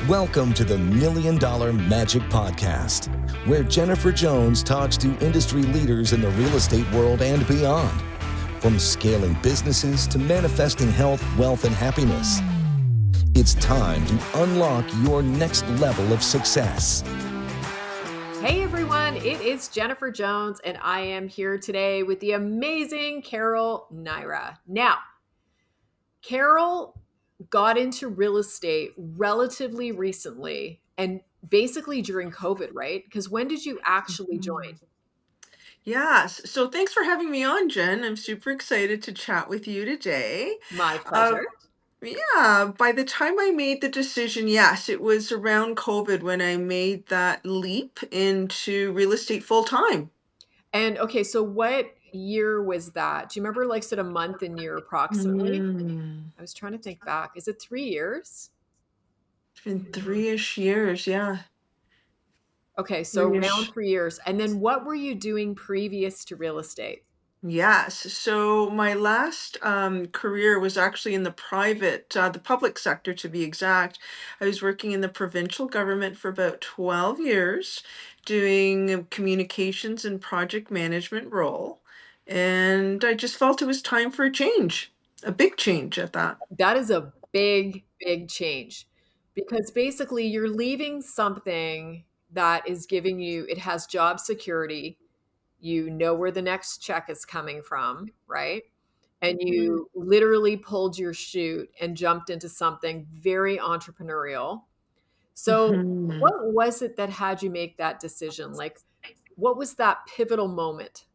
Welcome to the Million Dollar Magic Podcast, where Jennifer Jones talks to industry leaders in the real estate world and beyond. From scaling businesses to manifesting health, wealth, and happiness. It's time to unlock your next level of success. Hey everyone, it is Jennifer Jones, and I am here today with the amazing Carol Neira. Now, Carol got into real estate relatively recently and basically during COVID, right? Because when did you actually join? Yes. So thanks for having me on, Jen. I'm super excited to chat with you today. My Uh, pleasure. yeah, by the time I made the decision, yes, it was around COVID when I made that leap into real estate full time. And okay, so what year was that? Do you remember like sort of month and year approximately? Mm, I was trying to think back. Is it 3 years? it's been 3-ish years. Yeah, Okay, so around three-ish. 3 years. And then what were you doing previous to real estate? Yes. So my last career was actually in the public sector to be exact. I was working in the provincial government for about 12 years, doing communications and project management role. And I just felt it was time for a change, a big change at that. That is a big, big change because basically you're leaving something that is giving you, it has job security. You know where the next check is coming from, right? And Mhm. you literally pulled your chute and jumped into something very entrepreneurial. So, Mhm. what was it that had you make that decision? Like, what was that pivotal moment?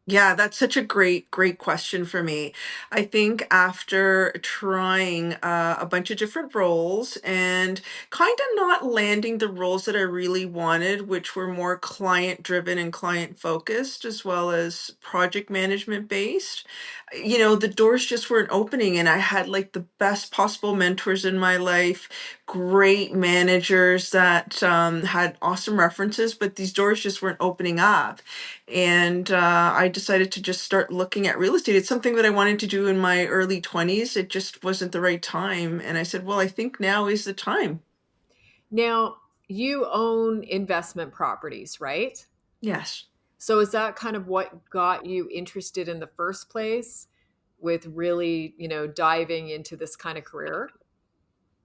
Yeah, that's such a great question for me. I think after trying a bunch of different roles and kind of not landing the roles that I really wanted, which were more client driven and client focused, as well as project management based, the doors just weren't opening. And I had like the best possible mentors in my life, great managers that had awesome references, but these doors just weren't opening up. And I decided to just start looking at real estate. It's something that I wanted to do in my early 20s. It just wasn't the right time. And I said, well, I think now is the time. Now, you own investment properties, right? Yes. So is that kind of what got you interested in the first place with really, diving into this kind of career?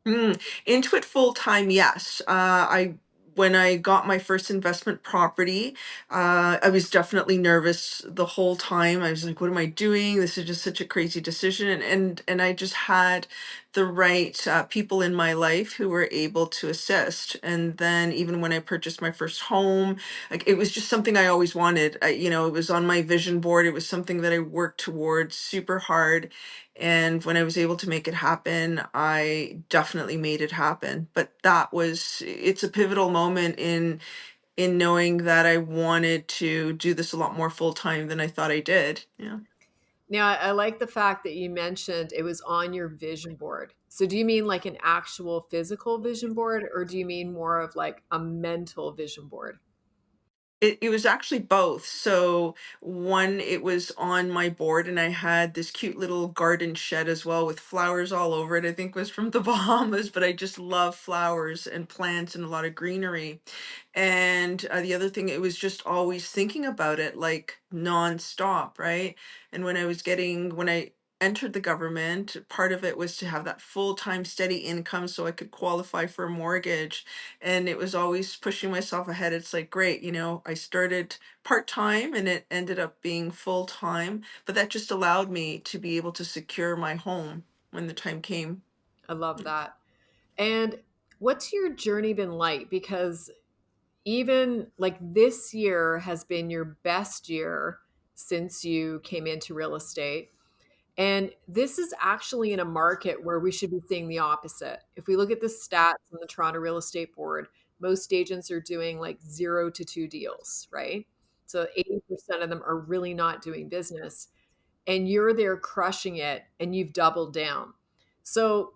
Into it full time, yes. I When I got my first investment property, I was definitely nervous the whole time. I was like, "What am I doing? This is just such a crazy decision." And I just had the right people in my life who were able to assist. And then even when I purchased my first home, like it was just something I always wanted. It was on my vision board. It was something that I worked towards super hard, and when I was able to make it happen, I definitely made it happen. But it's a pivotal moment in knowing that I wanted to do this a lot more full time than I thought I did. Yeah. Now, I like the fact that you mentioned it was on your vision board. So do you mean like an actual physical vision board, or do you mean more of like a mental vision board? It was actually both. So one, it was on my board, and I had this cute little garden shed as well with flowers all over it. I think it was from the Bahamas, but I just love flowers and plants and a lot of greenery. And the other thing, it was just always thinking about it like nonstop, right? And when I entered the government, part of it was to have that full-time steady income so I could qualify for a mortgage. And it was always pushing myself ahead. It's like, great, I started part-time and it ended up being full-time, but that just allowed me to be able to secure my home when the time came. I love that. And what's your journey been like? Because even like this year has been your best year since you came into real estate. And this is actually in a market where we should be seeing the opposite. If we look at the stats on the Toronto Real Estate Board, most agents are doing like 0 to 2 deals, right? So 80% of them are really not doing business. And you're there crushing it and you've doubled down. So,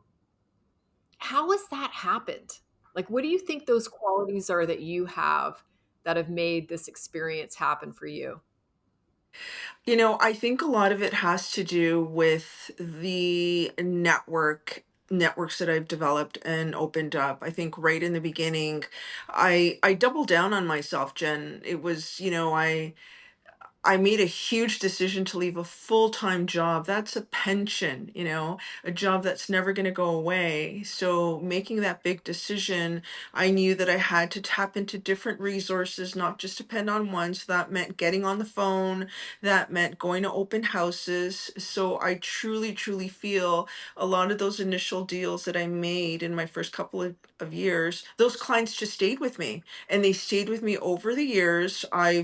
how has that happened? Like, what do you think those qualities are that you have made this experience happen for you? I think a lot of it has to do with the network networks that I've developed and opened up. I think right in the beginning, I doubled down on myself, Jen. It was, I made a huge decision to leave a full-time job. That's a pension, a job that's never going to go away. So making that big decision, I knew that I had to tap into different resources, not just depend on one. So that meant getting on the phone, that meant going to open houses. So I truly, truly feel a lot of those initial deals that I made in my first couple of years, those clients just stayed with me, and they stayed with me over the years. I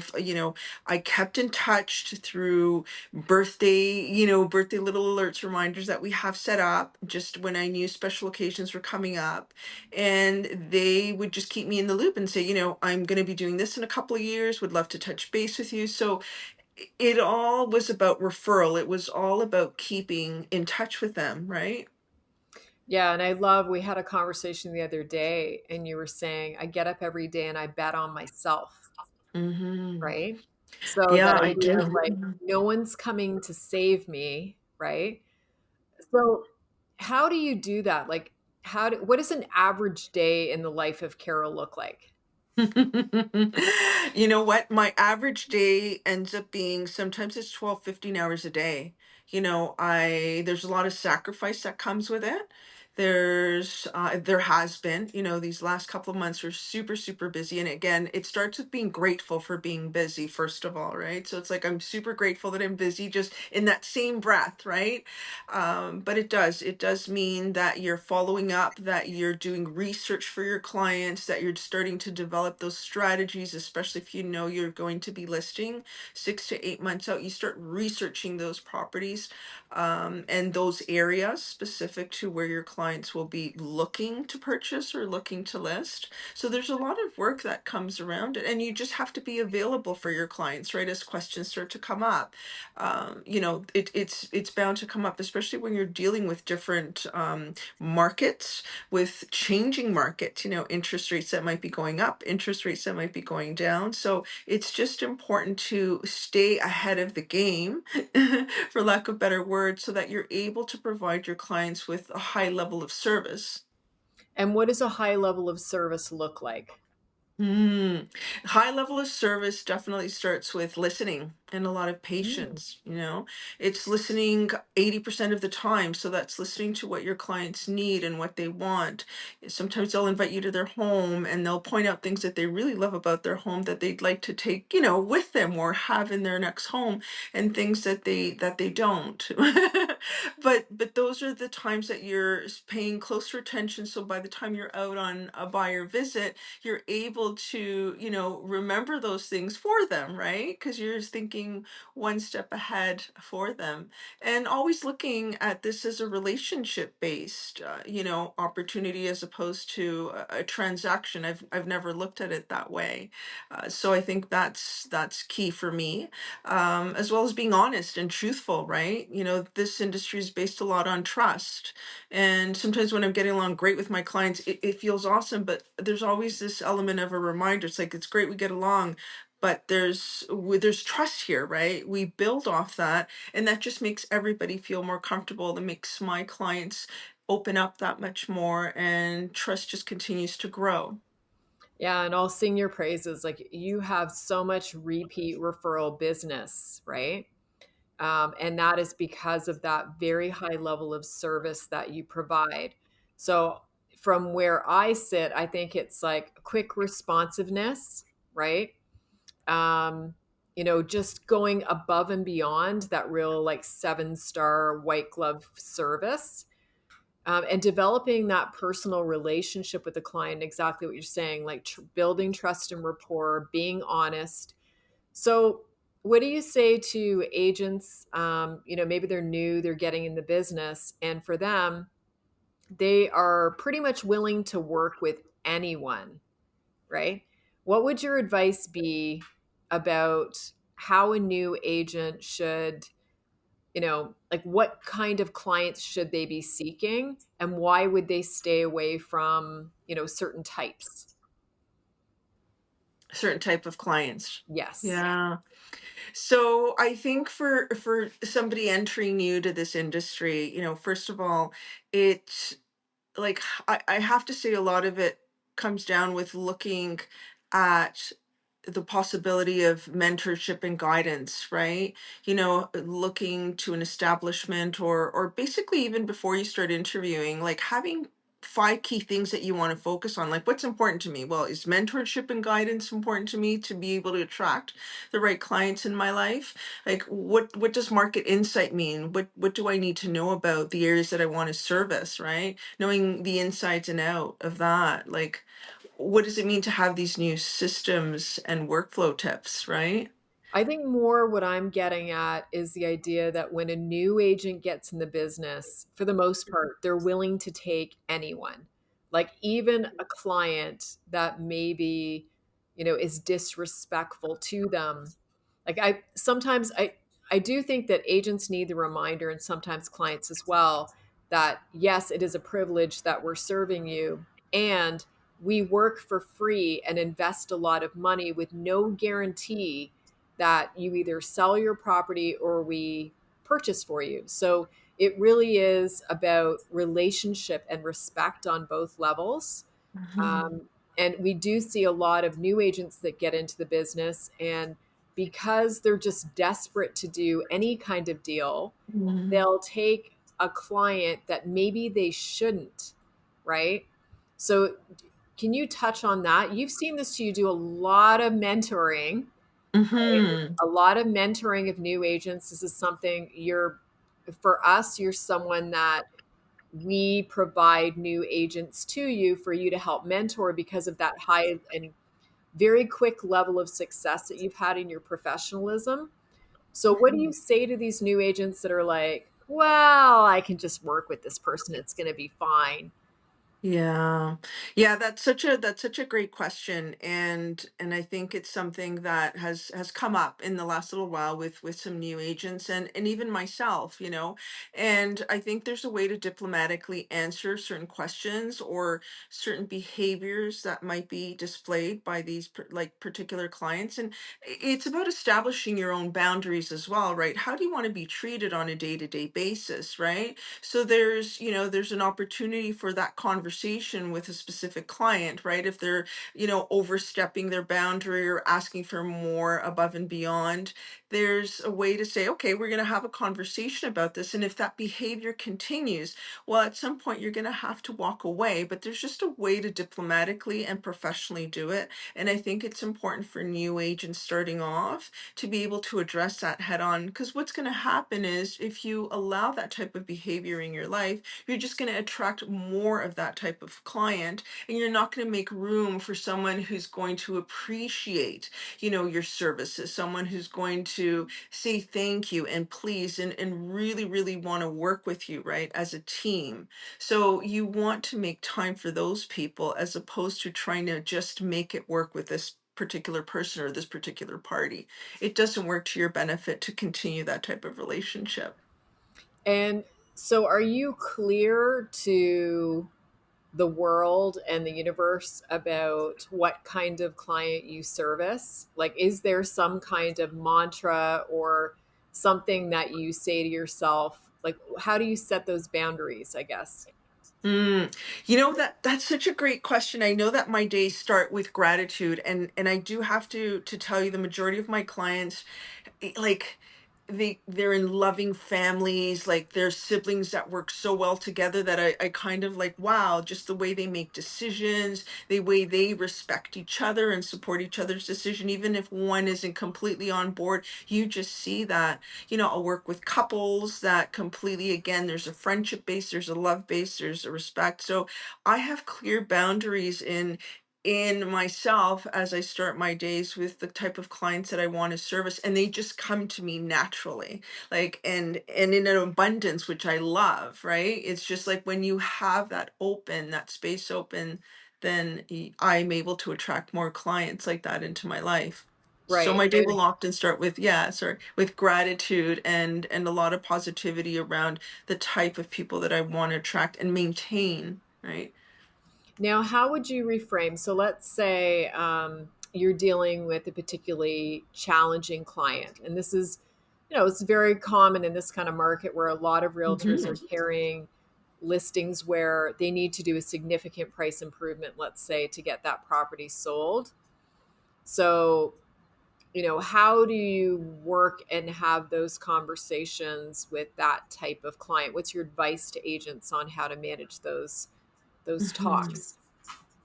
kept in touch through birthday little alerts, reminders that we have set up just when I knew special occasions were coming up. And they would just keep me in the loop and say, I'm going to be doing this in a couple of years, would love to touch base with you. So it all was about referral. It was all about keeping in touch with them, right? Yeah, and we had a conversation the other day, and you were saying, I get up every day and I bet on myself, Hmm. right? So that Yeah, I idea of do. like, no one's coming to save me, right? So how do you do that? Like, what does an average day in the life of Carol look like? You know what? My average day ends up being sometimes it's 12, 15 hours a day. There's a lot of sacrifice that comes with it. There has been, these last couple of months are super, super busy. And again, it starts with being grateful for being busy, first of all, right? So it's like, I'm super grateful that I'm busy just in that same breath, right? But it does mean that you're following up, that you're doing research for your clients, that you're starting to develop those strategies, especially if you know you're going to be listing 6 to 8 months out. You start researching those properties, and those areas specific to where your clients will be looking to purchase or looking to list. So there's a lot of work that comes around it, and you just have to be available for your clients, right? As questions start to come up, it's bound to come up, especially when you're dealing with different markets, with changing markets. Interest rates that might be going up, interest rates that might be going down. So it's just important to stay ahead of the game, for lack of better words, so that you're able to provide your clients with a high level of service. And what does a high level of service look like? Mm. High level of service definitely starts with listening and a lot of Mm. patience. It's listening 80% of the time. So that's listening to what your clients need and what they want. Sometimes they'll invite you to their home and they'll point out things that they really love about their home that they'd like to take, with them or have in their next home, and things that they don't. But those are the times that you're paying closer attention. So by the time you're out on a buyer visit, you're able to, remember those things for them, right? Because you're thinking one step ahead for them, and always looking at this as a relationship based, opportunity, as opposed to a transaction. I've never looked at it that way. So I think that's key for me, as well as being honest and truthful, right? This industry is based a lot on trust, and sometimes when I'm getting along great with my clients, it feels awesome, but there's always this element of a reminder. It's like, it's great we get along, but there's trust here, right? We build off that, and that just makes everybody feel more comfortable. That makes my clients open up that much more, and trust just continues to grow. Yeah, and I'll sing your praises. Like, you have so much repeat referral business, right? And that is because of that very high level of service that you provide. So, from where I sit, I think it's like quick responsiveness, right? Um, just going above and beyond that real like 7-star white glove service, and developing that personal relationship with the client. Exactly what you're saying, like building trust and rapport, being honest. So, what do you say to agents? Maybe they're new, they're getting in the business, and for them, they are pretty much willing to work with anyone, right? What would your advice be about how a new agent should, like what kind of clients should they be seeking, and why would they stay away from, certain types? Certain type of clients. Yes. Yeah. So I think for somebody entering new to this industry, first of all, it like I have to say a lot of it comes down with looking at the possibility of mentorship and guidance, right? Looking to an establishment, or basically even before you start interviewing, like having five key things that you want to focus on. Like, what's important to me? Well, is mentorship and guidance important to me to be able to attract the right clients in my life? Like, what does market insight mean? What do I need to know about the areas that I want to service, right? Knowing the insides and out of that. Like, what does it mean to have these new systems and workflow tips, right? I think more what I'm getting at is the idea that when a new agent gets in the business, for the most part, they're willing to take anyone. Like even a client that maybe, is disrespectful to them. Like I do think that agents need the reminder, and sometimes clients as well, that yes, it is a privilege that we're serving you, and we work for free and invest a lot of money with no guarantee that you either sell your property or we purchase for you. So it really is about relationship and respect on both levels. Mhm. Um, and we do see a lot of new agents that get into the business, and because they're just desperate to do any kind of deal, Mhm. they'll take a client that maybe they shouldn't, right? So, can you touch on that? You've seen this, you do a lot of mentoring, Mhm. a lot of mentoring of new agents. This is something for us, you're someone that we provide new agents to you for you to help mentor because of that high and very quick level of success that you've had in your professionalism. So, what do you say to these new agents that are like, well, I can just work with this person, it's going to be fine? Yeah. Yeah, that's such a great question, and I think it's something that has come up in the last little while with some new agents, and even myself, And I think there's a way to diplomatically answer certain questions or certain behaviors that might be displayed by these like particular clients, and it's about establishing your own boundaries as well, right? How do you want to be treated on a day-to-day basis, right? So there's an opportunity for that conversation with a specific client, right? If they're, overstepping their boundary or asking for more above and beyond, there's a way to say, okay, we're going to have a conversation about this. And if that behavior continues, well, at some point you're going to have to walk away, but there's just a way to diplomatically and professionally do it. And I think it's important for new agents starting off to be able to address that head on. Because what's going to happen is if you allow that type of behavior in your life, you're just going to attract more of that type of client, and you're not going to make room for someone who's going to appreciate, your services, someone who's going to say thank you and please, and really, really want to work with you, right, as a team. So you want to make time for those people as opposed to trying to just make it work with this particular person or this particular party. It doesn't work to your benefit to continue that type of relationship. And so, are you clear to the world and the universe about what kind of client you service? Like, is there some kind of mantra or something that you say to yourself? Like, how do you set those boundaries, I guess? Mm, that's such a great question. I know that my days start with gratitude, and I do have to tell you the majority of my clients, like, they're in loving families, like their siblings that work so well together that I kind of like, wow, just the way they make decisions, the way they respect each other and support each other's decision, even if one isn't completely on board, you just see that. I'll work with couples that completely, again, there's a friendship base, there's a love base, there's a respect. So I have clear boundaries in myself as I start my days with the type of clients that I want to service, and they just come to me naturally, like, and in an abundance, which I love, right? It's just like when you have that space open, then I'm able to attract more clients like that into my life. So Right. my day And will often start with, yeah, sorry, with gratitude and a lot of positivity around the type of people that I want to attract and maintain, right? now, how would you reframe? So, let's say you're dealing with a particularly challenging client, and this is, it's very common in this kind of market where a lot of realtors Mhm. are carrying listings where they need to do a significant price improvement, let's say, to get that property sold. So, how do you work and have those conversations with that type of client? What's your advice to agents on how to manage those Mhm. talks?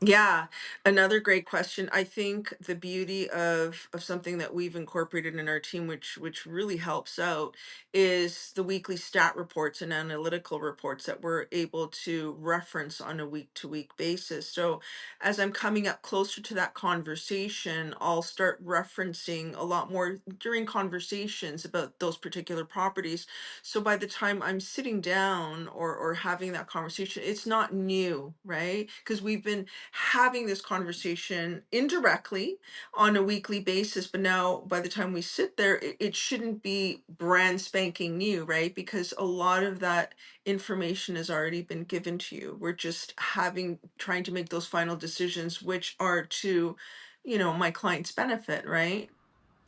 Yeah, another great question. I think the beauty of something that we've incorporated in our team, which really helps out, is the weekly stat reports and analytical reports that we're able to reference on a week to week basis. So as I'm coming up closer to that conversation, I'll start referencing a lot more during conversations about those particular properties. So by the time I'm sitting down or having that conversation, it's not new, right? Because we've been having this conversation indirectly on a weekly basis, but now by the time we sit there, it shouldn't be brand spanking new, right? Because a lot of that information has already been given to you. We're just trying to make those final decisions, which are to, my client's benefit, right?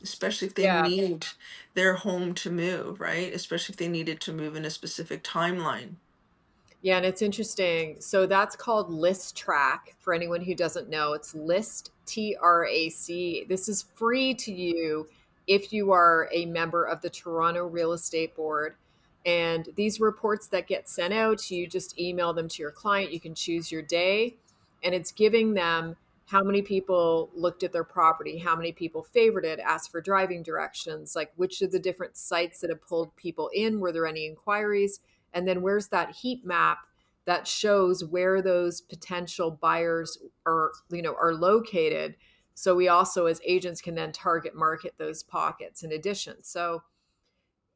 Especially if they Yeah. need their home to move, right? Especially if they needed to move in a specific timeline. Yeah, and it's interesting. So that's called List Track for anyone who doesn't know. It's List TRAC. This is free to you if you are a member of the Toronto Real Estate Board. And these reports that get sent out, you just email them to your client. You can choose your day, and it's giving them how many people looked at their property, how many people favored it, asked for driving directions, like which of the different sites that have pulled people in, were there any inquiries? And then where's that heat map that shows where those potential buyers are located? So we also, as agents, can then target market those pockets in addition. So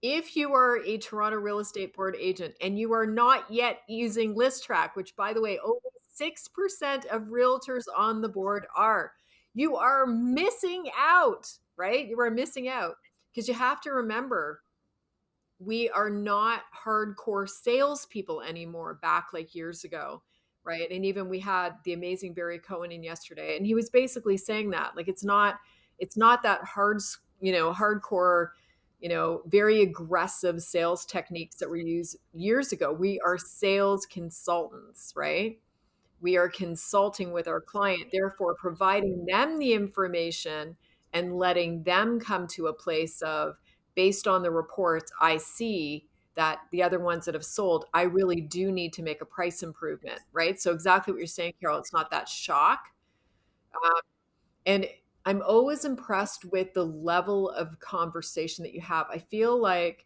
if you are a Toronto Real Estate Board agent and you are not yet using List Track, which by the way, only 6% of realtors on the board are, you are missing out, right? You are missing out because you have to remember we are not hardcore salespeople anymore back like years ago, right? And even we had the amazing Barry Cohen in yesterday, and he was basically saying that like it's not that hardcore, very aggressive sales techniques that were used years ago. We are sales consultants, right? We are consulting with our client, therefore providing them the information and letting them come to a place of, based on the reports I see that the other ones that have sold, I really do need to make a price improvement, right? So exactly what you're saying, Carol, it's not that shock. And I'm always impressed with the level of conversation that you have. I feel like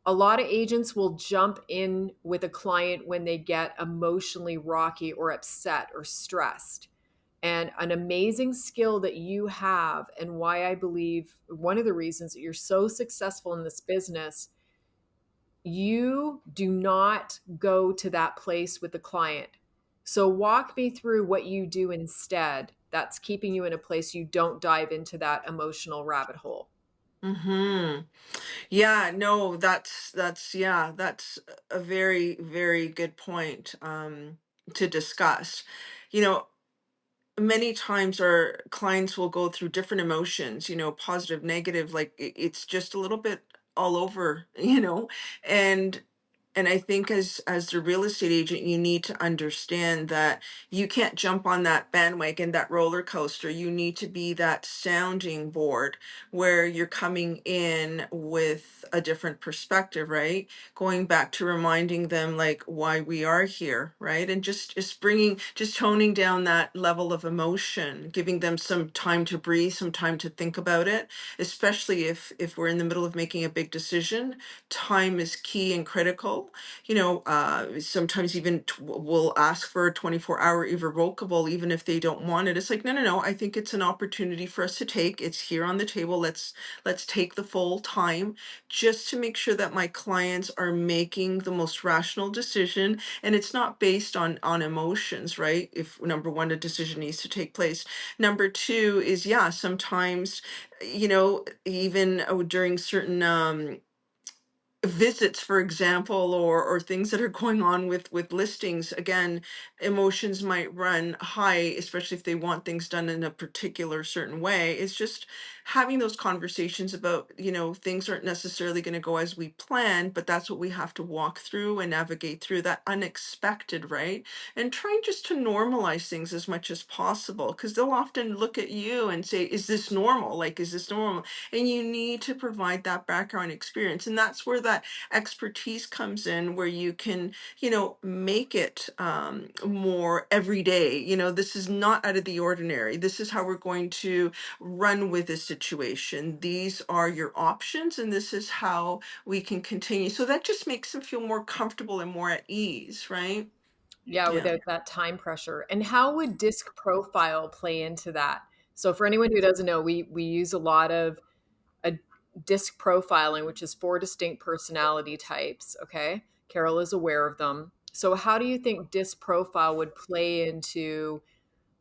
a lot of agents will jump in with a client when they get emotionally rocky or upset or stressed. And an amazing skill that you have, and why I believe one of the reasons that you're so successful in this business, you do not go to that place with the client. So, walk me through what you do instead that's keeping you in a place you don't dive into that emotional rabbit hole. Hmm. Yeah, no, that's a very, very good point to discuss. You know, many times our clients will go through different emotions, positive, negative, like it's just a little bit all over, and I think as the real estate agent, you need to understand that you can't jump on that bandwagon, that roller coaster. You need to be that sounding board where you're coming in with a different perspective, right? Going back to reminding them like why we are here, right? And just toning down that level of emotion, giving them some time to breathe, some time to think about it, especially if we're in the middle of making a big decision. Time is key and critical. Sometimes even we'll ask for a 24-hour irrevocable even if they don't want it. It's like, no, no, no, I think it's an opportunity for us to take. It's here on the table. Let's take the full time just to make sure that my clients are making the most rational decision, and it's not based on emotions, right? If number one, a decision needs to take place. Number two is, yeah, sometimes, even during certain visits, for example, or things that are going on with listings, again, emotions might run high, especially if they want things done in a particular certain way. It's just having those conversations about, things aren't necessarily going to go as we planned, but that's what we have to walk through and navigate through that unexpected, right? And trying just to normalize things as much as possible, because they'll often look at you and say, is this normal? Like, is this normal? And you need to provide that background experience. And that's where that expertise comes in, where you can, make it more everyday. This is not out of the ordinary. This is how we're going to run with this situation. These are your options, and this is how we can continue. So that just makes them feel more comfortable and more at ease, right? Yeah, Yeah. without that time pressure. And how would disc profile play into that? So for anyone who doesn't know, we use a lot of a disc profiling, which is 4 distinct personality types. Okay. Carol is aware of them. So how do you think disc profile would play into,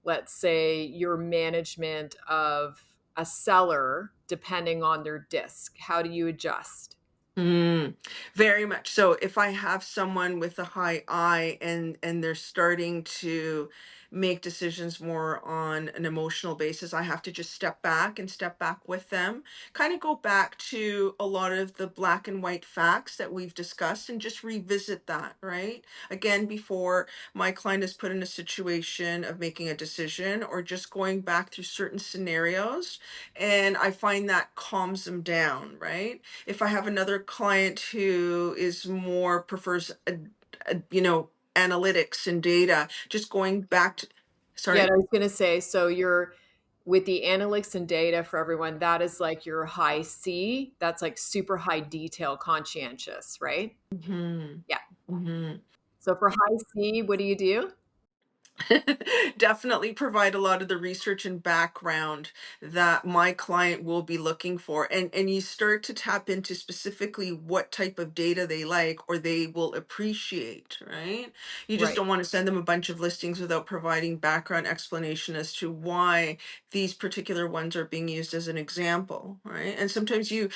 let's say, your management of a seller depending on their disc? How do you adjust? Mm, very much so. If I have someone with a high I, and they're starting to make decisions more on an emotional basis, I have to just step back and step back with them. Kind of go back to a lot of the black and white facts that we've discussed and just revisit that, right? Again, before my client is put in a situation of making a decision or just going back through certain scenarios, and I find that calms them down, right? If I have another client who is more prefers analytics and data, just going back to, Yeah, sorry. I was going to say, so you're with the analytics and data for everyone, that is like your high C. That's like super high detail, conscientious, right? Hmm. Yeah. Hmm. So for high C, what do you do? Definitely provide a lot of the research and background that my client will be looking for, and you start to tap into specifically what type of data they like or they will appreciate, right? You just Right. don't want to send them a bunch of listings without providing background explanation as to why these particular ones are being used as an example, right? And sometimes you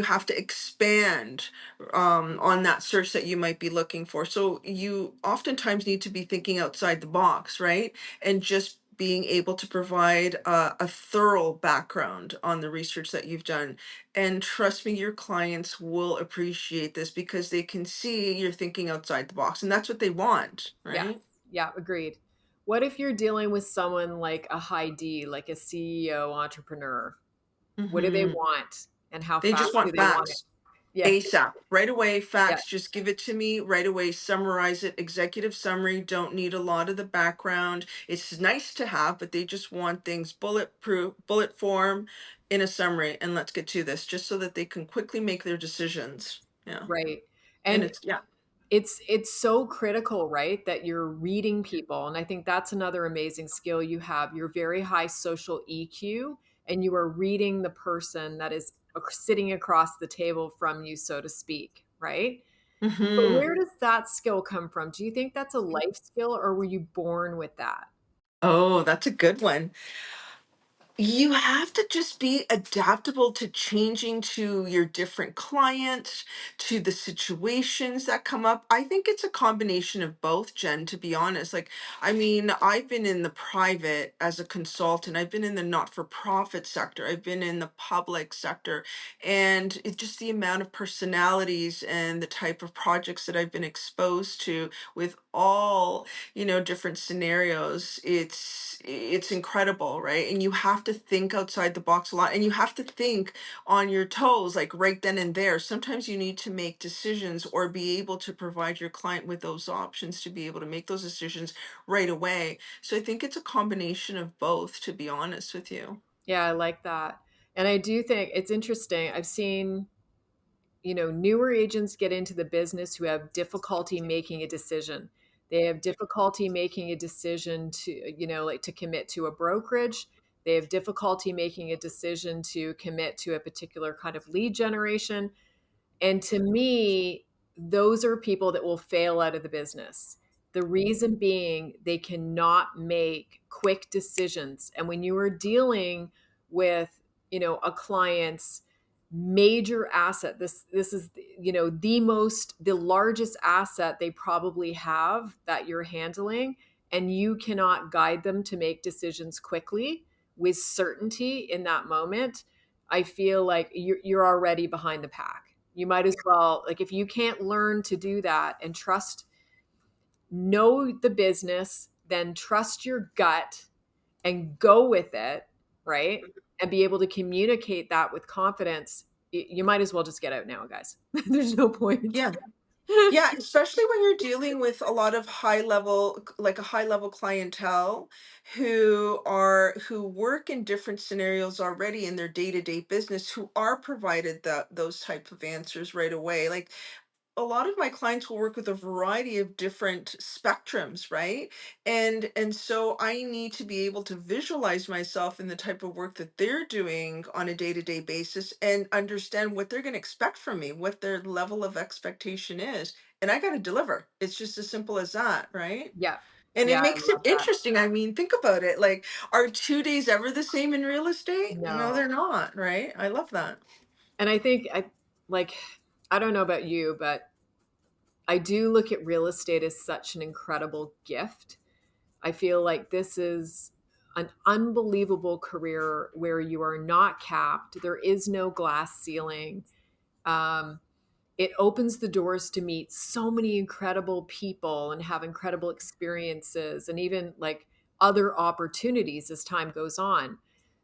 have to expand on that search that you might be looking for. So you oftentimes need to be thinking outside the box, right? And just being able to provide a thorough background on the research that you've done. And trust me, your clients will appreciate this because they can see you're thinking outside the box, and that's what they want, Yeah. right? Yeah. Agreed. What if you're dealing with someone like a high D, like a CEO entrepreneur? What do they Hmm. want and how They just fast do want they want it? facts. Yeah. ASAP, right away, Yeah. facts, just give it to me right away, summarize it, executive summary, don't need a lot of the background. It's nice to have, but they just want things bulletproof, bullet form in a summary, and let's get to this, just so that they can quickly make their decisions. Yeah. Right. And And it's, yeah. it's so critical, right, that you're reading people, and I think that's another amazing skill you have. You're very high social EQ, and you are reading the person that is sitting across the table from you, so to speak, right? So Hmm. where does that skill come from? Do you think that's a life skill, or were you born with that? Oh, that's a good one. You have to just be adaptable to changing to your different clients, to the situations that come up. I think it's a combination of both, Jen, to be honest. Like, I mean, I've been in the private as a consultant, I've been in the not for profit sector, I've been in the public sector, and it's just the amount of personalities and the type of projects that I've been exposed to with all different scenarios. It's incredible, right? And you have to think outside the box a lot, and you have to think on your toes, like right then and there. Sometimes you need to make decisions or be able to provide your client with those options to be able to make those decisions right away. So I think it's a combination of both, to be honest with you. Yeah, I like that. And I do think it's interesting. I've seen, newer agents get into the business who have difficulty making a decision. They have difficulty making a decision to, like to commit to a brokerage. They have difficulty making a decision to commit to a particular kind of lead generation. And to me, those are people that will fail out of the business. The reason being they cannot make quick decisions. And when you are dealing with, a client's major asset, this is, the largest asset they probably have that you're handling, and you cannot guide them to make decisions quickly with certainty in that moment, I feel like you're already behind the pack. You might as well, like, if you can't learn to do that and trust, know the business, then trust your gut and go with it, right? And be able to communicate that with confidence. You might as well just get out now, guys. There's no point. Yeah. Yeah, especially when you're dealing with a lot of like a high level clientele who work in different scenarios already in their day-to-day business, who are provided those type of answers right away. Like a lot of my clients will work with a variety of different spectrums, right? And so I need to be able to visualize myself in the type of work that they're doing on a day-to-day basis and understand what they're going to expect from me, what their level of expectation is. And I got to deliver. It's just as simple as that, right? Yeah. And it Yeah, I makes it love that. interesting. I mean, think about it. Like, are 2 days ever the same in real estate? No, No. they're not, right? I love that. And I think like I don't know about you, but I do look at real estate as such an incredible gift. I feel like this is an unbelievable career where you are not capped. There is no glass ceiling. Um, it opens the doors to meet so many incredible people and have incredible experiences and even like other opportunities as time goes on.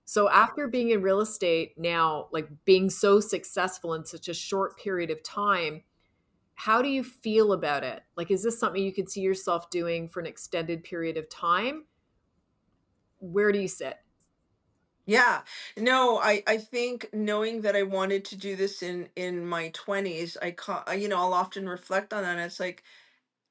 So after being in real estate now, like being so successful in such a short period of time, how do you feel about it? Like, is this something you could see yourself doing for an extended period of time? Where do you sit? Yeah. No, I think knowing that I wanted to do this in my 20s, I'll often reflect on that. And it's like,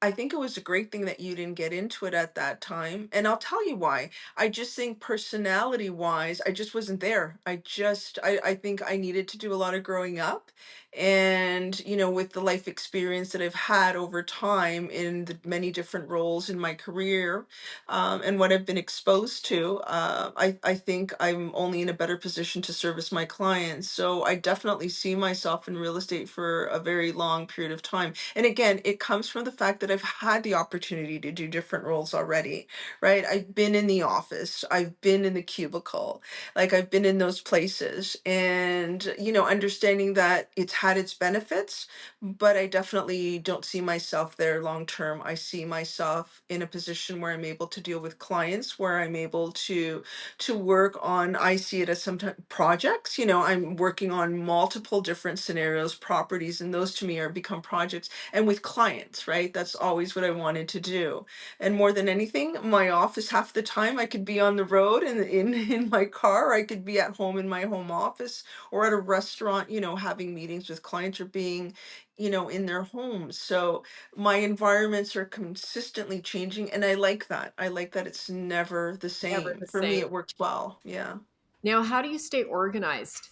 I think it was a great thing that you didn't get into it at that time. And I'll tell you why. I just think personality wise, I just wasn't there. I think I needed to do a lot of growing up. And, with the life experience that I've had over time in the many different roles in my career, and what I've been exposed to, I think I'm only in a better position to service my clients. So I definitely see myself in real estate for a very long period of time. And again, it comes from the fact that I've had the opportunity to do different roles already, right? I've been in the office, I've been in the cubicle, like I've been in those places, and, understanding that it's had its benefits, but I definitely don't see myself there long term. I see myself in a position where I'm able to deal with clients, where I'm able to work on, I see it as sometimes projects. I'm working on multiple different scenarios, properties, and those to me are become projects, and with clients, right? That's always what I wanted to do. And more than anything, my office, half the time I could be on the road and in my car, or I could be at home in my home office or at a restaurant, having meetings with clients, or being, in their homes. So my environments are consistently changing, and I like that. I like that it's never the Never same. the For me, same. it works well. Yeah. Now, how do you stay organized?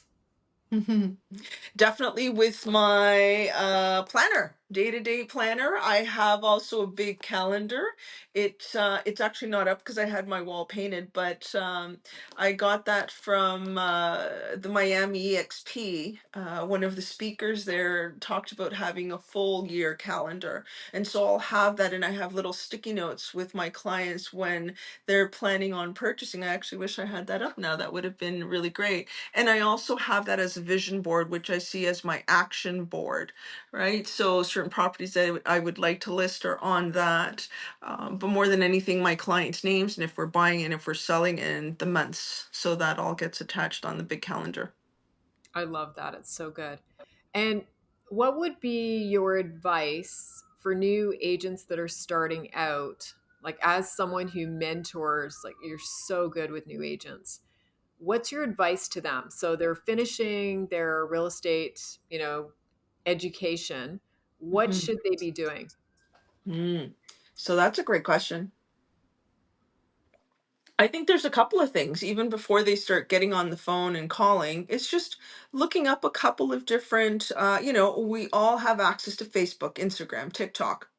Definitely with my planner, day-to-day planner. I have also a big calendar. It's actually not up because I had my wall painted, but I got that from the Miami EXP. One of the speakers there talked about having a full year calendar. And so I'll have that, and I have little sticky notes with my clients when they're planning on purchasing. I actually wish I had that up now. That would have been really great. And I also have that as a vision board, which I see as my action board, right? So certain properties that I would like to list are on that. But more than anything, my clients' names, and if we're buying and if we're selling, and the months. So that all gets attached on the big calendar. I love that. It's so good. And what would be your advice for new agents that are starting out? Like, as someone who mentors, like, you're so good with new agents. What's your advice to them? So they're finishing their real estate, education. What Mhm. should they be doing? Mm. So that's a great question. I think there's a couple of things, even before they start getting on the phone and calling. It's just looking up a couple of different, we all have access to Facebook, Instagram, TikTok,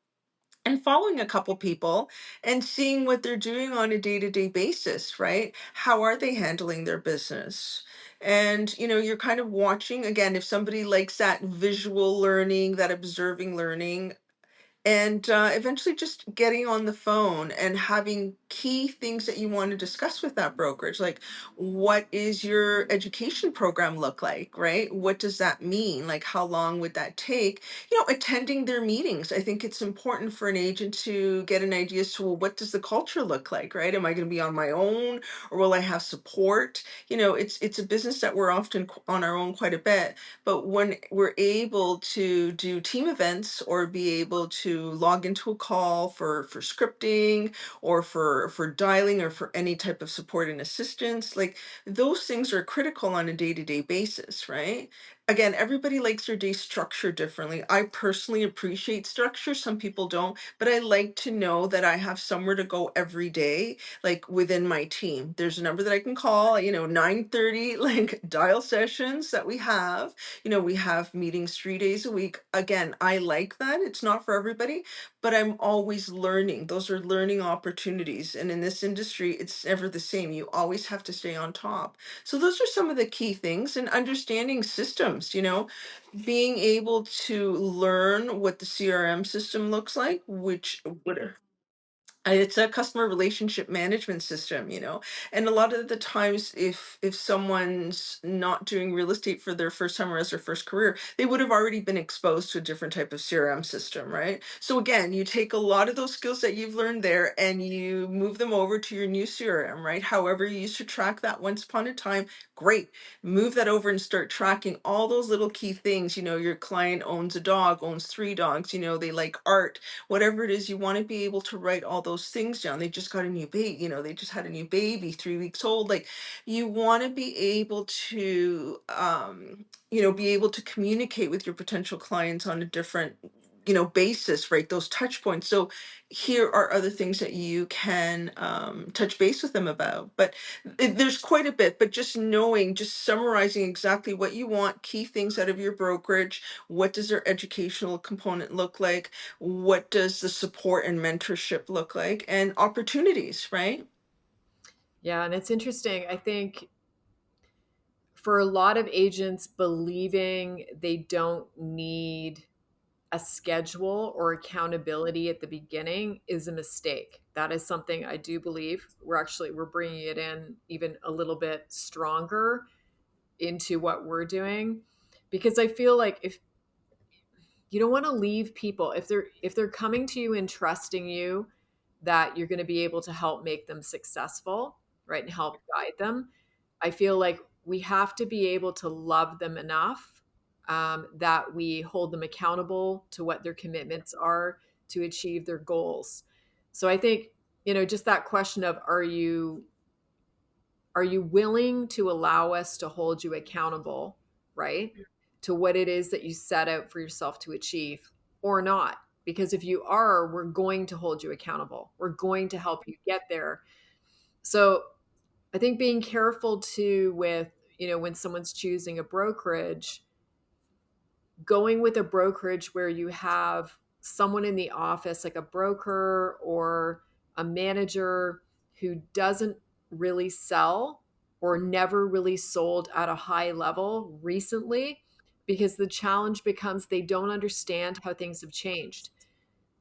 and following a couple people and seeing what they're doing on a day-to-day basis, right? How are they handling their business? And, you're kind of watching, again, if somebody likes that visual learning, that observing learning, and eventually just getting on the phone and having key things that you want to discuss with that brokerage, like what is your education program look like, right? What does that mean? Like how long would that take? Attending their meetings. I think it's important for an agent to get an idea as to, well, what does the culture look like, right? Am I going to be on my own, or will I have support? It's a business that we're often on our own quite a bit, but when we're able to do team events or be able to log into a call for scripting or for dialing or for any type of support and assistance, like those things are critical on a day-to-day basis, right? Again, everybody likes their day structured differently. I personally appreciate structure. Some people don't, but I like to know that I have somewhere to go every day, like within my team. There's a number that I can call, 9:30, like dial sessions that we have. We have meetings 3 days a week. Again, I like that. It's not for everybody, but I'm always learning. Those are learning opportunities. And in this industry, it's never the same. You always have to stay on top. So those are some of the key things, and understanding systems, being able to learn what the CRM system looks like, which would it's a customer relationship management system, and a lot of the times, if someone's not doing real estate for their first time or as their first career, they would have already been exposed to a different type of CRM system, right? So again, you take a lot of those skills that you've learned there and you move them over to your new CRM, right? However you used to track that once upon a time, great. Move that over and start tracking all those little key things. Your client owns a dog, owns three dogs, they like art, whatever it is. You want to be able to write all those things down. They just got a new baby, they just had a new baby, 3 weeks old. Like, you want to be able to be able to communicate with your potential clients on a different basis, right? Those touch points. So here are other things that you can touch base with them about. But there's quite a bit, but just summarizing exactly what you want, key things out of your brokerage. What does their educational component look like? What does the support and mentorship look like? And opportunities, right? Yeah, and it's interesting. I think for a lot of agents, believing they don't need a schedule or accountability at the beginning is a mistake. That is something I do believe. We're bringing it in even a little bit stronger into what we're doing, because I feel like if you don't want to leave people, if they're coming to you and trusting you that you're going to be able to help make them successful, right, and help guide them, I feel like we have to be able to love them enough, that we hold them accountable to what their commitments are to achieve their goals. So I think, just that question of, are you willing to allow us to hold you accountable, right, to what it is that you set out for yourself to achieve, or not? Because if you are, we're going to hold you accountable. We're going to help you get there. So I think being careful too with, when someone's choosing a brokerage, going with a brokerage where you have someone in the office, like a broker or a manager, who doesn't really sell or never really sold at a high level recently, because the challenge becomes they don't understand how things have changed.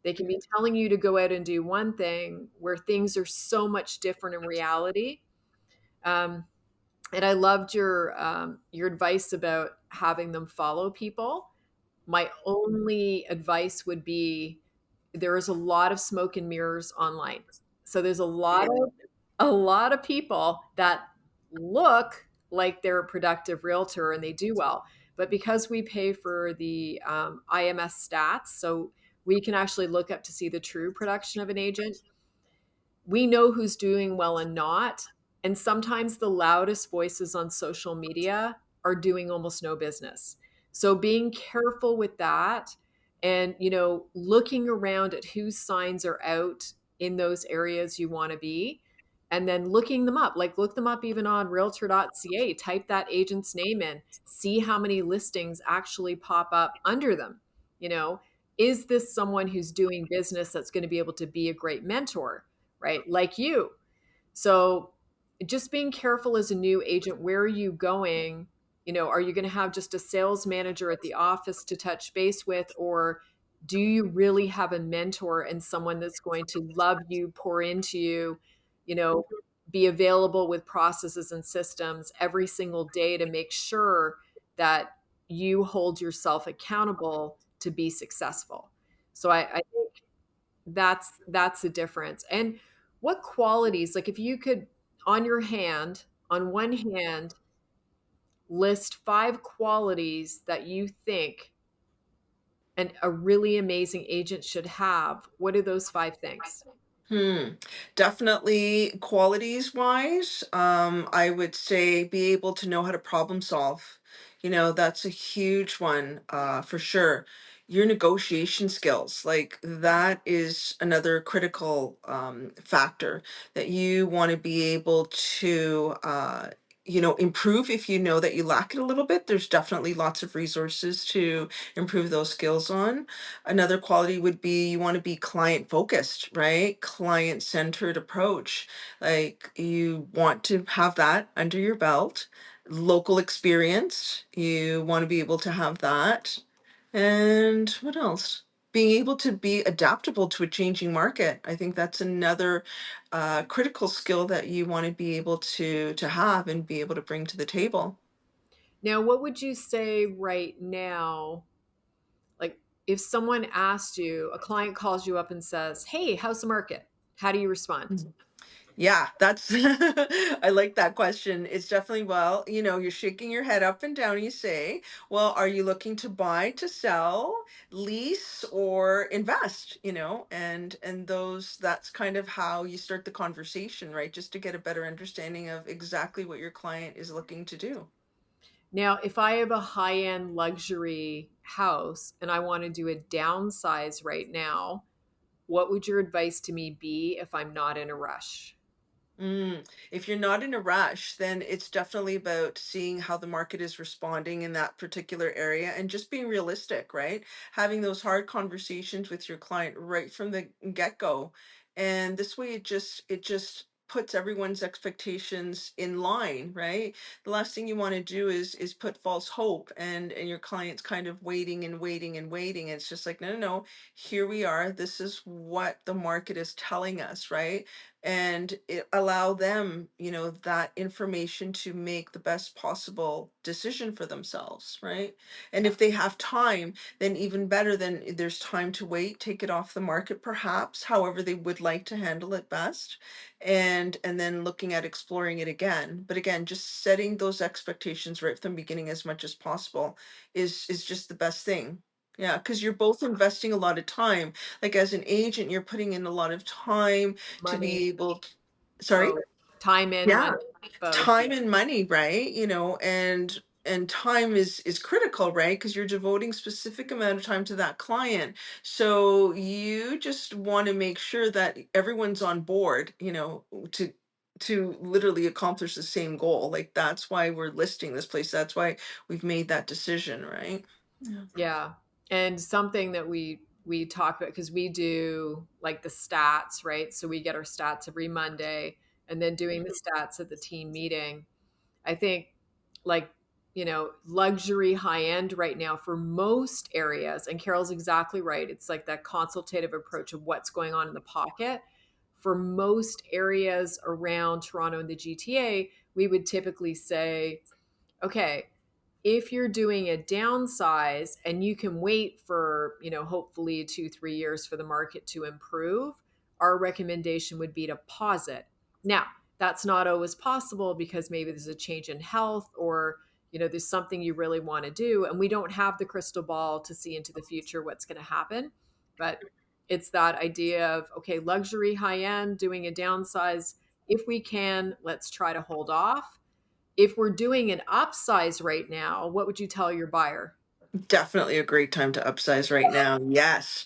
They can be telling you to go out and do one thing where things are so much different in reality. Um, and I loved your advice about having them follow people. My only advice would be, there is a lot of smoke and mirrors online. So there's a lot of people that look like they're a productive realtor and they do well, but because we pay for the IMS stats, so we can actually look up to see the true production of an agent, we know who's doing well and not. And sometimes the loudest voices on social media are doing almost no business. So being careful with that, and looking around at whose signs are out in those areas you want to be, and then looking them up, like look them up even on realtor.ca, type that agent's name in, see how many listings actually pop up under them. you know is this someone who's doing business that's going to be able to be a great mentor, right? Like you. So just being careful as a new agent, where are you going? Are you going to have just a sales manager at the office to touch base with, or Do you really have a mentor and someone that's going to love you, pour into you, you know, be available with processes and systems every single day to make sure that you hold yourself accountable to be successful? So I think that's the difference. And what qualities, like if you could on your hand, on one hand, list 5 qualities that you think a really amazing agent should have, what are those 5 things? Hmm. Definitely qualities wise, I would say be able to know how to problem solve. That's a huge one, for sure. Your negotiation skills, like that is another critical factor that you want to be able to, improve if you know that you lack it a little bit. There's definitely lots of resources to improve those skills on. Another quality would be you want to be client focused, right? Client centered approach. Like you want to have that under your belt. Local experience, you want to be able to have that. And what else? Being able to be adaptable to a changing market. I think that's another critical skill that you want to be able to have and be able to bring to the table. Now, what would you say right now? Like, if someone asked you, a client calls you up and says, "Hey, how's the market?" How do you respond? Yeah, that's I like that question. It's definitely, well, you're shaking your head up and down. You say, well, are you looking to buy, to sell, lease, or invest? And that's kind of how you start the conversation, right? Just to get a better understanding of exactly what your client is looking to do. Now, if I have a high-end luxury house and I want to do a downsize right now, what would your advice to me be if I'm not in a rush? If you're not in a rush, then it's definitely about seeing how the market is responding in that particular area and just being realistic, right? Having those hard conversations with your client right from the get-go. And this way it just puts everyone's expectations in line, right? The last thing you want to do is put false hope and your client's kind of waiting and waiting and waiting. It's just like, no, no, no, here we are. This is what the market is telling us, right? And allow them, that information to make the best possible decision for themselves, right? And if they have time, then even better. Then there's time to wait, take it off the market, perhaps, however they would like to handle it best, and then looking at exploring it again. But again, just setting those expectations right from the beginning as much as possible is just the best thing. Yeah, because you're both investing a lot of time. Like as an agent, you're putting in a lot of time to Money, be able sorry? both. Time and Yeah, money, both. time Yeah. and money, right? And time is critical, right? Because you're devoting specific amount of time to that client. So you just want to make sure that everyone's on board, to literally accomplish the same goal. Like that's why we're listing this place. That's why we've made that decision, right? Yeah. Yeah. And something that we talk about, because we do like the stats, right? So we get our stats every Monday and then doing the stats at the team meeting. I think like, luxury high end right now for most areas, and Carol's exactly right. It's like that consultative approach of what's going on in the pocket. For most areas around Toronto and the GTA, we would typically say, okay, if you're doing a downsize and you can wait for, hopefully 2, 3 years for the market to improve, our recommendation would be to pause it. Now, that's not always possible because maybe there's a change in health or, there's something you really want to do. And we don't have the crystal ball to see into the future what's going to happen. But it's that idea of, okay, luxury high end, doing a downsize. If we can, let's try to hold off. If we're doing an upsize right now, what would you tell your buyer? Definitely a great time to upsize right now. Yes,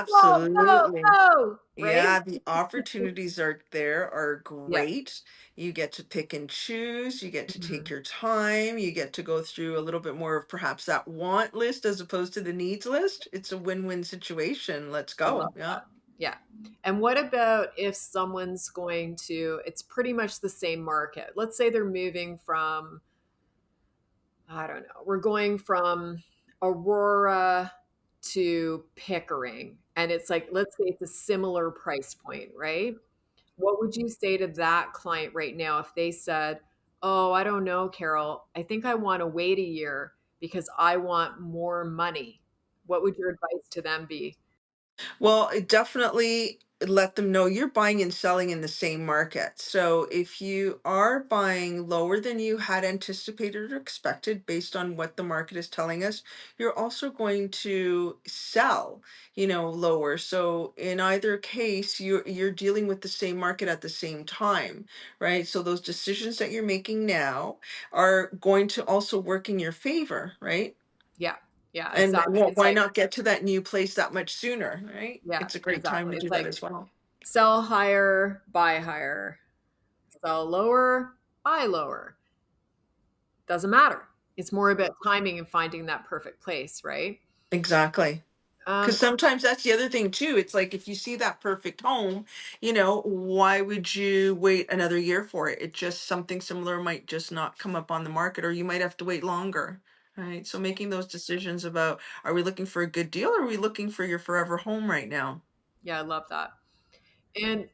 Go, go, absolutely. go, right? Yeah, the opportunities are there are Yeah. great. You get to pick and choose, you get to take Mhm. your time, you get to go through a little bit more of perhaps that want list as opposed to the needs list. It's a win-win situation. Let's I love go. Yeah. that. Yeah. And what about if someone's going to, it's pretty much the same market. Let's say they're moving from, I don't know, we're going from Aurora to Pickering, and it's like, let's say it's a similar price point, right? What would you say to that client right now if they said, "Oh, I don't know, Carol. I think I want to wait a year because I want more money." What would your advice to them be? Well, it definitely let them know you're buying and selling in the same market. So if you are buying lower than you had anticipated or expected based on what the market is telling us, you're also going to sell, lower. So in either case, you're dealing with the same market at the same time, right? So those decisions that you're making now are going to also work in your favor, right? Yeah. Yeah, And exactly. It's why like, not get to that new place that much sooner, right? yeah, It's a great time exactly. to It's do that like as well. sell higher, buy higher, sell lower, buy lower. Doesn't matter. It's more about timing and finding that perfect place, right? Exactly. Because Um, sometimes that's the other thing too. It's like if you see that perfect home, why would you wait another year for it? It just something similar might just not come up on the market, or you might have to wait longer. Right. So making those decisions about, are we looking for a good deal, or are we looking for your forever home right now? yeah, I love that. And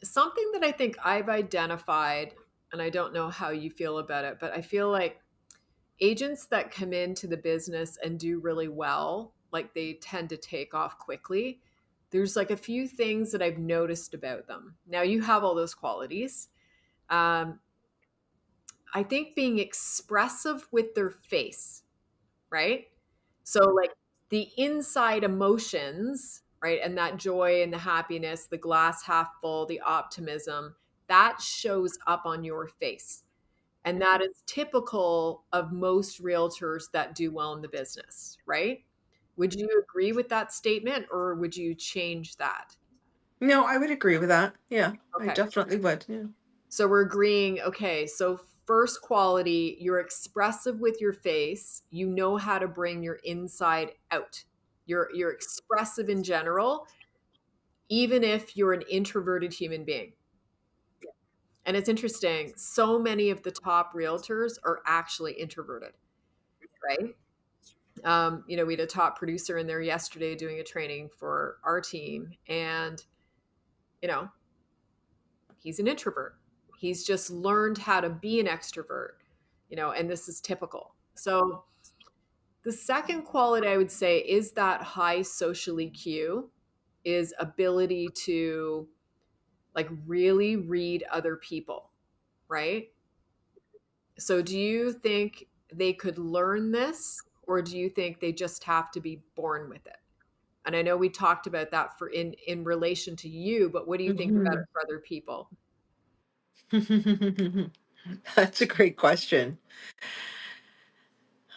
something that I think I've identified, and I don't know how you feel about it, but I feel like agents that come into the business and do really well, like they tend to take off quickly. There's like a few things that I've noticed about them. Now, you have all those qualities. Um, I think being expressive with their face, right? So, like the inside emotions, right? And that joy and the happiness, the glass half full, the optimism, that shows up on your face. And that is typical of most realtors that do well in the business, right? Would you agree with that statement or would you change that? No, I would agree with that. Yeah, I Okay. definitely would. Yeah. So we're agreeing, okay, so first quality, you're expressive with your face. You know how to bring your inside out. You're expressive in general, even if you're an introverted human being. And it's interesting, so many of the top realtors are actually introverted, right? We had a top producer in there yesterday doing a training for our team, and you know, he's an introvert. He's just learned how to be an extrovert, and this is typical. So the second quality I would say is that high social EQ is ability to like really read other people, right? So do you think they could learn this or do you think they just have to be born with it? And I know we talked about that for in relation to you, but what do you think about it Mhm. for other people? That's a great question.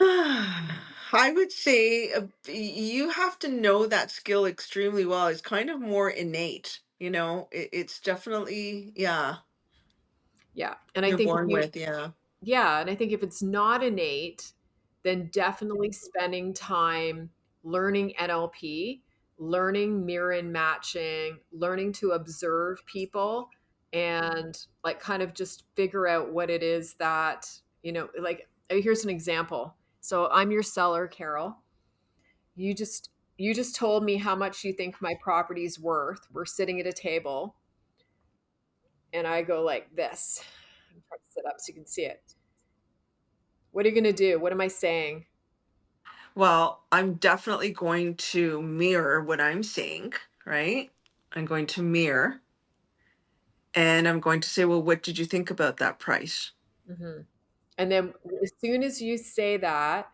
I would say you have to know that skill extremely well. It's kind of more innate, it's definitely, yeah, Yeah. And I you're think if born you with, yeah. Yeah, and I think if it's not innate, then definitely spending time learning NLP, learning mirror and matching, learning to observe people and like kind of just figure out what it is that, like here's an example. So I'm your seller, Carol. You just told me how much you think my property's worth. We're sitting at a table and I go like this. I'm trying to sit up so you can see it. What are you going to do? What am I saying? Well, I'm definitely going to mirror what I'm saying, right? I'm going to mirror and I'm going to say, well, what did you think about that price? Hmm. And then as soon as you say that,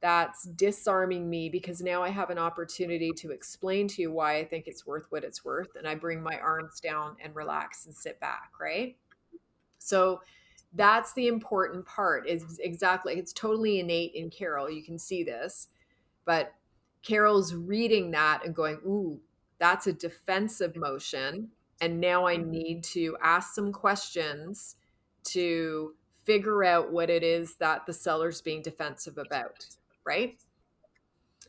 that's disarming me because now I have an opportunity to explain to you why I think it's worth what it's worth. And I bring my arms down and relax and sit back, right? So that's the important part is exactly, it's totally innate in Carol. You can see this. But Carol's reading that and going, ooh, that's a defensive motion. And now I need to ask some questions to figure out what it is that the seller's being defensive about, right?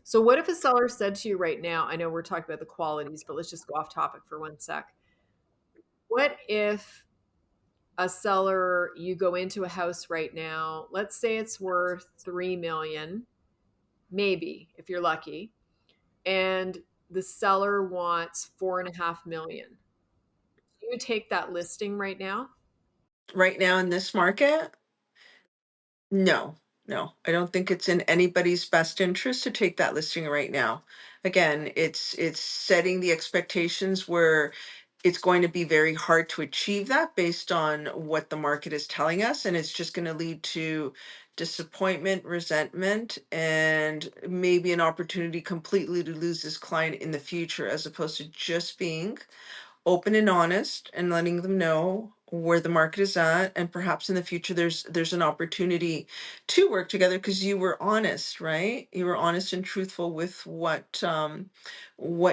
So, what if a seller said to you right now, I know we're talking about the qualities, but let's just go off topic for one sec. What if a seller, you go into a house right now, let's say it's worth 3 million, maybe if you're lucky, and the seller wants 4.5 million. Do you take that listing right now? Right now in this market, no, no, I don't think it's in anybody's best interest to take that listing right now. Again, it's setting the expectations where it's going to be very hard to achieve that based on what the market is telling us, and it's just going to lead to disappointment, resentment, and maybe an opportunity completely to lose this client in the future, as opposed to just being open and honest and letting them know where the market is at, and perhaps in the future there's an opportunity to work together because you were honest, right? You were honest and truthful with what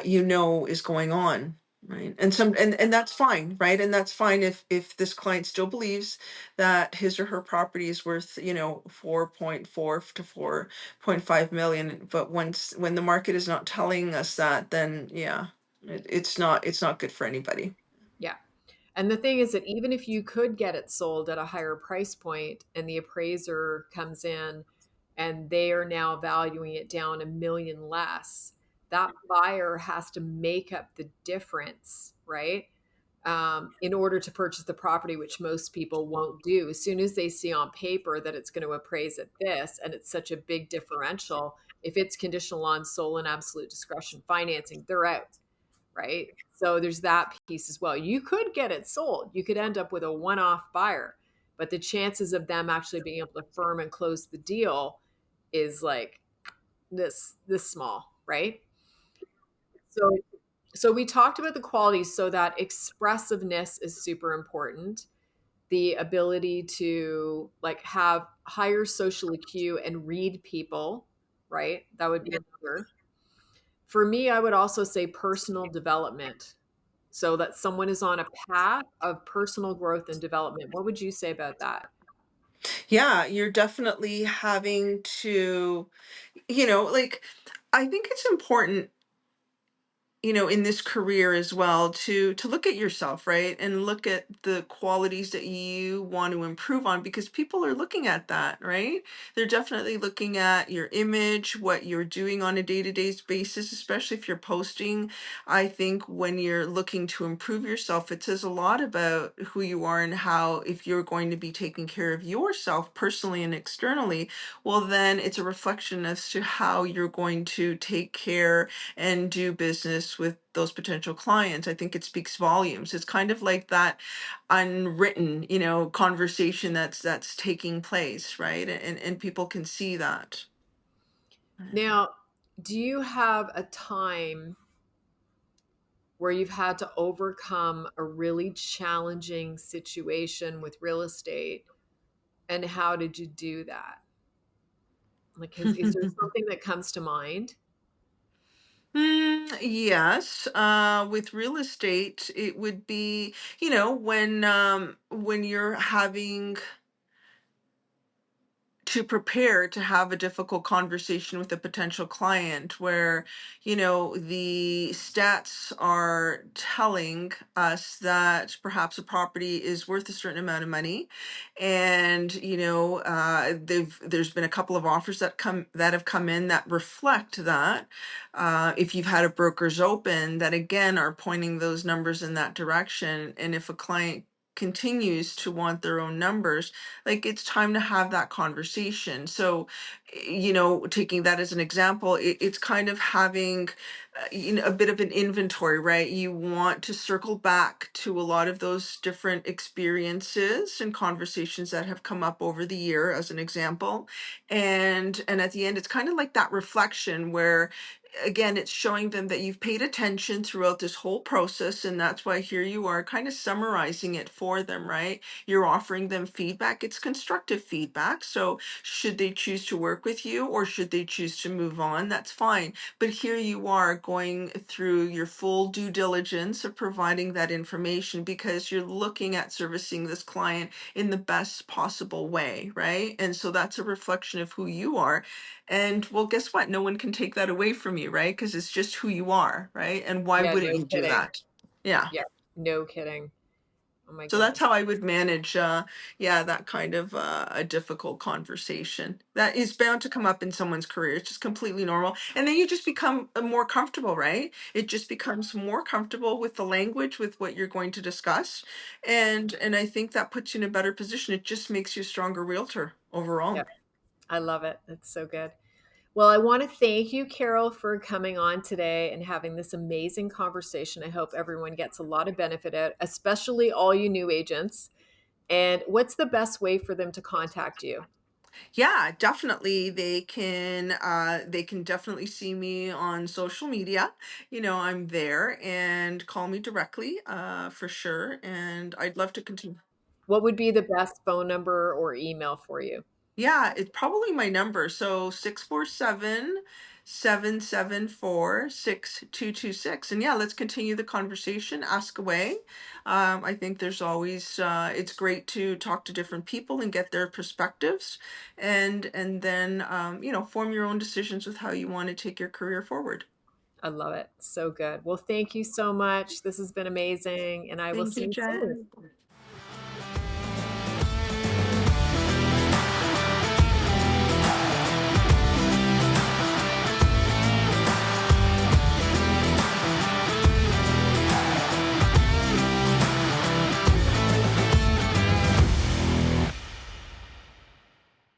you know is going on, right? And that's fine, right? And that's fine if this client still believes that his or her property is worth, 4.4 to 4.5 million, but when the market is not telling us that, then yeah, it's not good for anybody. Yeah. And the thing is that even if you could get it sold at a higher price point and the appraiser comes in and they are now valuing it down 1 million less, that buyer has to make up the difference, right? In order to purchase the property, which most people won't do. As soon as they see on paper that it's going to appraise at this and it's such a big differential, if it's conditional on sole and absolute discretion financing, they're out, right? So there's that piece as well. You could get it sold. You could end up with a one-off buyer, but the chances of them actually being able to firm and close the deal is like this small, right? So so we talked about the qualities. So that expressiveness is super important. The ability to like have higher social EQ and read people, right? That would be another. For me, I would also say personal development, so that someone is on a path of personal growth and development. What would you say about that? Yeah, you're definitely having to, like, I think it's important, in this career as well, to look at yourself, right? And look at the qualities that you want to improve on, because people are looking at that, right? They're definitely looking at your image, what you're doing on a day-to-day basis, especially if you're posting. I think when you're looking to improve yourself, it says a lot about who you are and how, if you're going to be taking care of yourself personally and externally, well, then it's a reflection as to how you're going to take care and do business with those potential clients. I think it speaks volumes. It's kind of like that unwritten, conversation that's taking place, right? And people can see that. Now, do you have a time where you've had to overcome a really challenging situation with real estate, and how did you do that? Like, is there something that comes to mind? Yes. With real estate, it would be, when you're having to prepare to have a difficult conversation with a potential client where, the stats are telling us that perhaps a property is worth a certain amount of money, and there's been a couple of offers that have come in that reflect that. If you've had a broker's open that again are pointing those numbers in that direction, and if a client continues to want their own numbers, like, it's time to have that conversation. So, taking that as an example, it's kind of having, a bit of an inventory, right? You want to circle back to a lot of those different experiences and conversations that have come up over the year, as an example. And at the end, it's kind of like that reflection where, again, it's showing them that you've paid attention throughout this whole process, and that's why here you are kind of summarizing it for them, right? You're offering them feedback. It's constructive feedback. So, should they choose to work with you or should they choose to move on, that's fine. But here you are going through your full due diligence of providing that information because you're looking at servicing this client in the best possible way, right? And so that's a reflection of who you are. And well, guess what? No one can take that away from you, right? Because it's just who you are, right? And why Yeah, wouldn't no you do kidding. that? Yeah. Yeah, no kidding. Oh my So that's goodness. how I would manage, yeah, that kind of a difficult conversation that is bound to come up in someone's career. It's just completely normal. And then you just become more comfortable, right? It just becomes more comfortable with the language, with what you're going to discuss. And I think that puts you in a better position. It just makes you a stronger realtor overall. Yeah, I love it. It's so good. Well, I want to thank you, Carol, for coming on today and having this amazing conversation. I hope everyone gets a lot of benefit out, especially all you new agents. And what's the best way for them to contact you? Yeah, definitely. They can definitely see me on social media. You know, I'm there, and call me directly, for sure. And I'd love to continue. What would be the best phone number or email for you? Yeah, it's probably my number. So 647-774-6226. And yeah, let's continue the conversation. Ask away. I think there's always it's great to talk to different people and get their perspectives, and then form your own decisions with how you want to take your career forward. I love it. So good. Well, thank you so much. This has been amazing, and I will Thank see you, you soon. Jen.